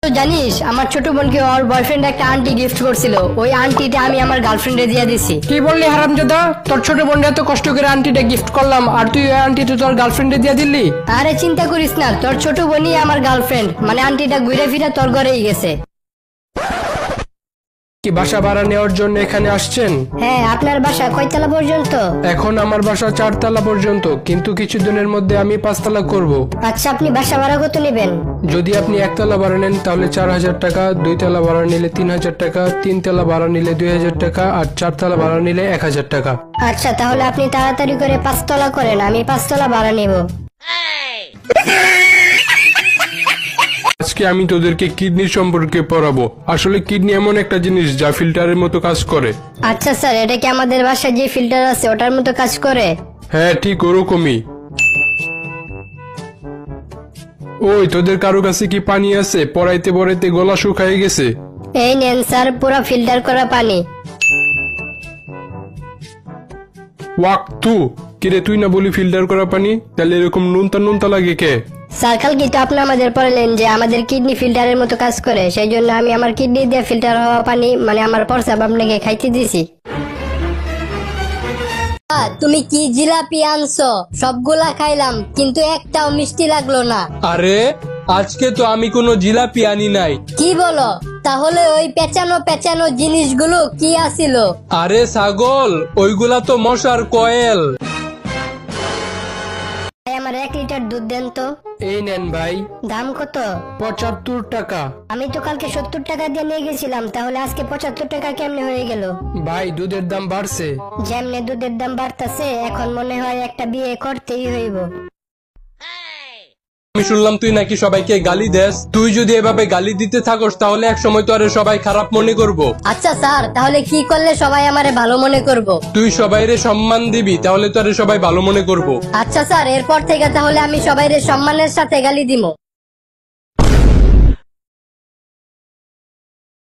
তো জানিস আমার ছোট বোনকে ওর বয়ফ্রেন্ড একটা আন্টি গিফট করছিল, ওই আন্টিটা আমি আমার গার্লফ্রেন্ডে দিয়ে দিছি। কি বললি হারামজাদা? তোর ছোট বোনটা এত কষ্ট করে আন্টিটা গিফট করলাম আর তুই ওই আন্টিটা তোর গার্লফ্রেন্ডে দিয়ে দিলি? আরে চিন্তা করিস না, তোর ছোট বোনই আমার গার্লফ্রেন্ড, মানে আন্টিটা ঘুরে ফিরে তোর ঘরেই গেছে। কি বাসা ভাড়া নেওয়ার জন্য এখানে আসছেন? হ্যাঁ, আপনার বাসা কয়তলা পর্যন্ত? এখন আমার বাসা 4 তলা পর্যন্ত, কিন্তু কিছুদিনের মধ্যে আমি 5 তলা করব। আচ্ছা, আপনি বাসা ভাড়া কত নেবেন? যদি আপনি 1 তলা ভাড়া নেন তাহলে 4000 টাকা, 2 তলা ভাড়া নিলে 3000 টাকা, 3 তলা ভাড়া নিলে 2000 টাকা আর 4 তলা ভাড়া নিলে 1000 টাকা। আচ্ছা, তাহলে আপনি তাড়াতাড়ি করে 5 তলা করেন, আমি 5 তলা ভাড়া নেব। আজকে আমি তোদেরকে কিডনি সম্পর্কে পড়াবো। আসলে কিডনি এমন একটা জিনিস যা ফিল্টারের মতো কাজ করে। আচ্ছা স্যার, এটা কি আমাদের বাসায় যে ফিল্টার আছে ওটার মতো কাজ করে? হ্যাঁ, ঠিক ওরকমই। ওই তোদের কারো কাছে কি পানি আছে? পড়াইতে পড়াইতে গলা শুকায় গেছে। এই নেন স্যার, পুরো ফিল্টার করা পানি। ওয়াক তু কিরে, তুই না বলি ফিল্টার করা পানি, তাহলে এরকম নুনতা নুনতা লাগে কে? স্যার, কালকে তো আপনি আমাদের পড়ালেন যে আমাদের কিডনি ফিল্টারের মতো কাজ করে, সেই জন্য আমি আমার কিডনি দিয়ে ফিল্টার হওয়া পানি, মানে আমার প্রস্রাব আপনাকে খাইতে দিছি। তুমি কি জিলাপি আনছো? সবগুলা খাইলাম, কিন্তু একটাও মিষ্টি লাগলো না। আরে আজকে তো আমি কোনো জিলাপি আনি নাই। কি বলো? তাহলে ওই পেঁচানো পেঁচানো জিনিসগুলো কি আছিল? আরে ছাগল, ওইগুলা তো মশার কয়েল। ভাই, আমার 1 লিটার দুধ দেন তো। এই নেন ভাই। দাম কত? 75 টাকা। আমি তো কালকে 70 টাকা দিয়ে নিয়ে গেছিলাম, তাহলে আজকে 75 টাকা কেমনে হয়ে গেল? ভাই, দুধের দাম বাড়ছে। যেমনে দুধের দাম বাড়তেছে, এখন মনে হয় একটা বিয়ে করতেই হইব। আমি শুনলাম তুই নাকি সবাইকে গালি দেস। তুই যদি এভাবে গালি দিতে থাকস তাহলে এক সময় তো আরে সবাই খারাপ মনে করব। আচ্ছা স্যার, তাহলে কি করলে সবাই আমারে ভালো মনে করব? তুই সবাইরে সম্মান দিবি, তাহলে তো আরে সবাই ভালো মনে করব। আচ্ছা স্যার, এরপর থেকে তাহলে আমি সবাইরে সম্মানের সাথে গালি দিমু।